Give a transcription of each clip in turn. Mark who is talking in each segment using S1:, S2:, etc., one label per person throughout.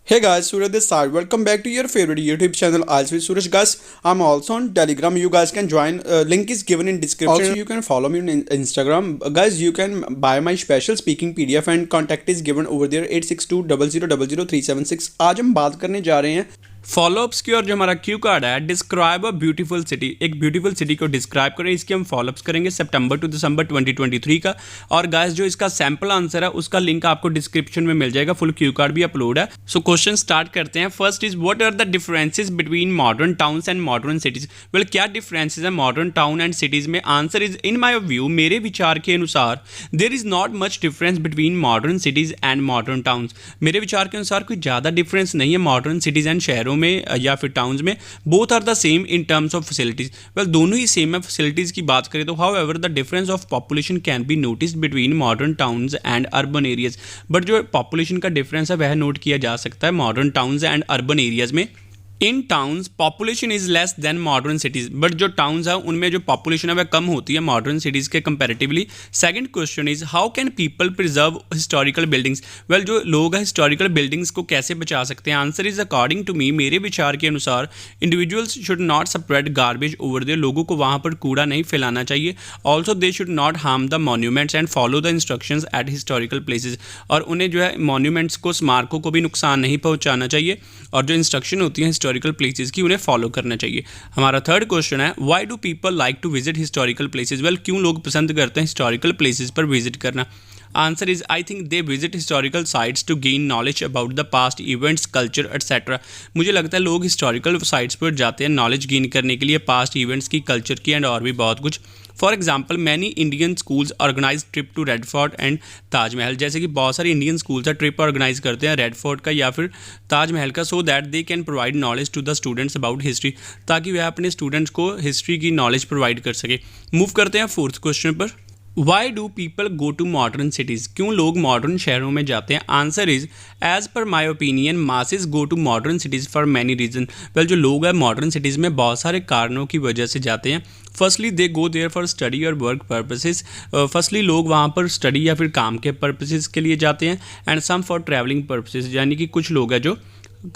S1: Hey guys, Suraj this side. Welcome back to your favorite YouTube channel. Also with Suraj guys, I'm also on Telegram. You guys can join. Link is given in description. Also, you can follow me on Instagram. Guys, you can buy my special speaking PDF and contact is given over there 8620000376. आज हम बात करने जा रहे हैं
S2: follow-ups की। और जो हमारा क्यू कार्ड है, डिस्क्राइब अ ब्यूटीफुल सिटी, एक ब्यूटीफुल सिटी को डिस्क्राइब करें। इसकी हम फॉलोअप्स करेंगे सितंबर टू दिसंबर 2023 का। और गाइस जो इसका सैंपल आंसर है उसका लिंक आपको डिस्क्रिप्शन में मिल जाएगा, फुल क्यू कार्ड भी अपलोड है। सो क्वेश्चन स्टार्ट करते हैं। First is what are the differences between modern towns and modern cities. Well क्या डिफरेंसेस है मॉडर्न टाउन एंड सिटीज में? Answer is in my view, मेरे विचार के अनुसार there is not much difference between modern cities and modern towns. मेरे विचार के अनुसार कोई ज़्यादा डिफरेंस नहीं है मॉडर्न सिटीज एंड शहरों में या फिर टाउन्स में। Both are the same in terms of facilities. Well दोनों ही सेम है फैसिलिटीज की बात करें तो। However the difference of population can be notice between modern towns and urban areas. But जो पॉपुलेशन का डिफरेंस है वह नोट किया जा सकता है modern towns and urban areas में। In towns population is less than modern cities, but जो टाउन्स है उनमें जो पॉपुलेशन है वह कम होती है मॉडर्न सिटीज़ के comparatively. Second question is how can people preserve historical buildings. Well जो लोग हैं हिस्टोरिकल बिल्डिंग्स को कैसे बचा सकते हैं? Answer is according to me, मेरे विचार के अनुसार individuals should not spread garbage over there. लोगों को वहाँ पर कूड़ा नहीं फैलाना चाहिए। Also they should not harm the monuments and follow the instructions at historical places. और उन्हें जो है मॉन्यूमेंट्स को, स्मारकों को भी नुकसान नहीं पहुँचाना चाहिए और जो इंस्ट्रक्शन होती है हिस्टोरिकल प्लेसेस की उन्हें फॉलो करना चाहिए। हमारा थर्ड क्वेश्चन है why do people like to visit historical places. Well क्यों लोग पसंद करते हैं हिस्टोरिकल प्लेसेस पर विजिट करना? Answer is I think they visit historical sites to gain knowledge about the past events, culture etcetera. मुझे लगता है लोग हिस्टोरिकल साइट्स पर जाते हैं नॉलेज गेन करने के लिए, पास्ट इवेंट्स की, कल्चर की एंड और भी बहुत कुछ। For example many Indian schools organise trip to Red Fort and Taj Mahal. जैसे कि बहुत सारे इंडियन स्कूल्स है ट्रिप ऑर्गेनाइज करते हैं रेड फोर्ट का या फिर ताजमहल का, so that they can provide knowledge to the students about history, ताकि वह अपने स्टूडेंट्स को हिस्ट्री की नॉलेज प्रोवाइड कर सके। मूव करते हैं फोर्थ क्वेश्चन पर। Why do people go to modern cities. क्यों लोग मॉडर्न शहरों में जाते हैं? Answer is as per my opinion masses go to modern cities for many reason. Well जो लोग हैं मॉडर्न सिटीज़ में बहुत सारे कारणों की वजह से जाते हैं। Firstly they go there for study और वर्क पर्पसेस। फर्स्टली लोग वहाँ पर स्टडी या फिर काम के पर्पसेस के लिए जाते हैं। And some for travelling purposes, यानी कि कुछ लोग हैं जो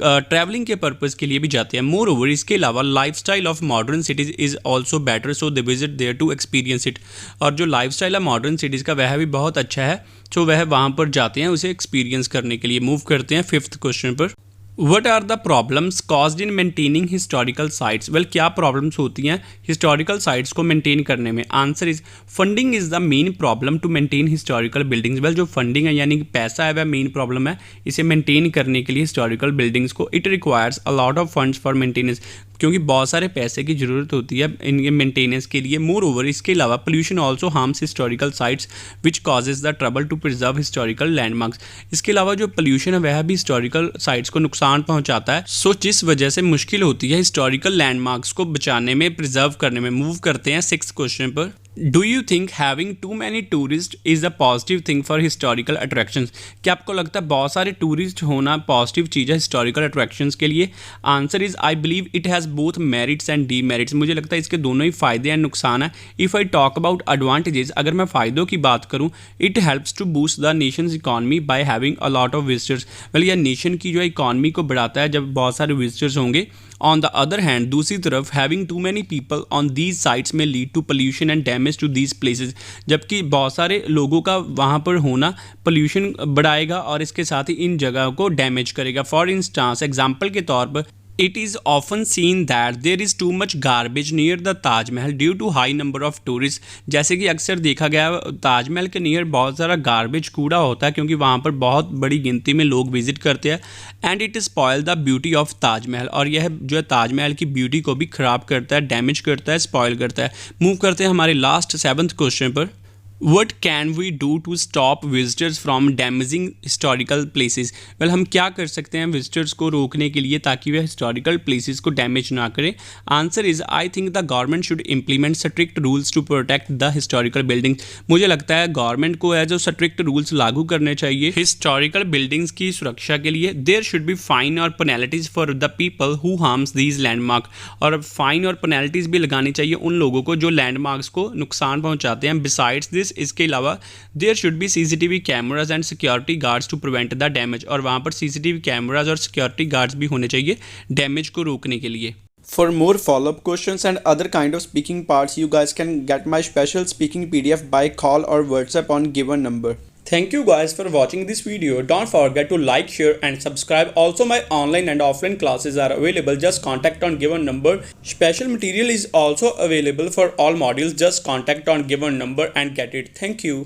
S2: ट्रैवलिंग के पर्पज़ के लिए भी जाते हैं। मोर ओवर इसके अलावा lifestyle of modern cities is also better, so they visit there to experience it. और जो लाइफ स्टाइल है मॉडर्न सिटीज़ का वह भी बहुत अच्छा है, सो वह वहाँ पर जाते हैं उसे एक्सपीरियंस करने के लिए। मूव करते हैं फिफ्थ क्वेश्चन पर। What are the problems caused in maintaining historical sites. Well क्या प्रॉब्लम्स होती हैं हिस्टोरिकल साइट्स को मेंटेन करने में? Answer is funding is the main problem to maintain historical buildings. Well जो फंडिंग है यानी कि पैसा है वह मेन प्रॉब्लम है इसे मेंटेन करने के लिए हिस्टोरिकल बिल्डिंग्स को। It requires a lot of funds for maintenance, क्योंकि बहुत सारे पैसे की ज़रूरत होती है इनके मेंटेनेंस के लिए। मोर ओवर इसके अलावा pollution also harms historical sites which causes the trouble to preserve historical landmarks. इसके अलावा जो पोल्यूशन है वह भी हिस्टोरिकल साइट्स को नुकसान पहुंचाता है, सो जिस वजह से मुश्किल होती है हिस्टोरिकल लैंडमार्क्स को बचाने में, प्रिजर्व करने में। मूव करते हैं सिक्स्थ क्वेश्चन पर। Do you think having too many tourist is a positive thing for historical attractions. क्या आपको लगता है बहुत सारे टूरिस्ट होना पॉजिटिव चीज़ है हिस्टोरिकल अट्रैक्शंस के लिए? Answer is I believe it has both merits and demerits. मुझे लगता है इसके दोनों ही फ़ायदे एंड नुकसान है। If I talk about advantages, अगर मैं फ़ायदों की बात करूँ, it helps to boost the nation's economy by having a lot of visitors. Well यह नेशन की जो इकॉनमी को बढ़ाता है जब बहुत सारे विजिटर्स होंगे। ऑन द अदर हैंड दूसरी तरफ having too many people on these sites may lead to pollution and damage to these places. जबकि बहुत सारे लोगों का वहाँ पर होना पोल्यूशन बढ़ाएगा और इसके साथ ही इन जगहों को डैमेज करेगा। फॉर इंस्टांस एग्जाम्पल के तौर पर it is often seen that there is too much garbage near the Taj Mahal due to high number of tourist. जैसे कि अक्सर देखा गया ताजमहल के नियर बहुत सारा गार्बेज कूड़ा होता है क्योंकि वहाँ पर बहुत बड़ी गिनती में लोग विजिट करते हैं। And it spoil the beauty of Taj Mahal, और यह जो है ताजमहल की ब्यूटी को भी ख़राब करता है, डैमेज करता है, स्पॉयल करता है। मूव करते हैं हमारे लास्ट सेवन्थ क्वेश्चन पर। What can we do to stop visitors from damaging historical places. Well हम क्या कर सकते हैं विजिटर्स को रोकने के लिए ताकि वह हिस्टोरिकल प्लेसेस को डैमेज ना करें? Answer is I think the government should implement strict rules to protect the historical buildings. मुझे लगता है गवर्नमेंट को है जो स्ट्रिक्ट रूल्स लागू करने चाहिए हिस्टोरिकल बिल्डिंग्स की सुरक्षा के लिए। देयर शुड बी फाइन और penalties for the people who harms these landmark. और फाइन और पेनल्टीज भी लगानी चाहिए उन लोगों को जो लैंडमार्क्स को नुकसान पहुँचाते हैं। बिसाइड्स दिस इसके अलावा there should be CCTV cameras and security guards to prevent the damage, और वहाँ पर CCTV कैमराज और सिक्योरिटी गार्ड्स भी होने चाहिए डैमेज को रोकने के लिए।
S1: For more follow-up questions and other kind of speaking parts, you guys can get my special speaking PDF by call or WhatsApp on given number. Thank you guys for watching this video. Don't forget to like, share and subscribe. Also my online and offline classes are available. Just contact on given number. Special material is also available for all modules. Just contact on given number and get it. Thank you.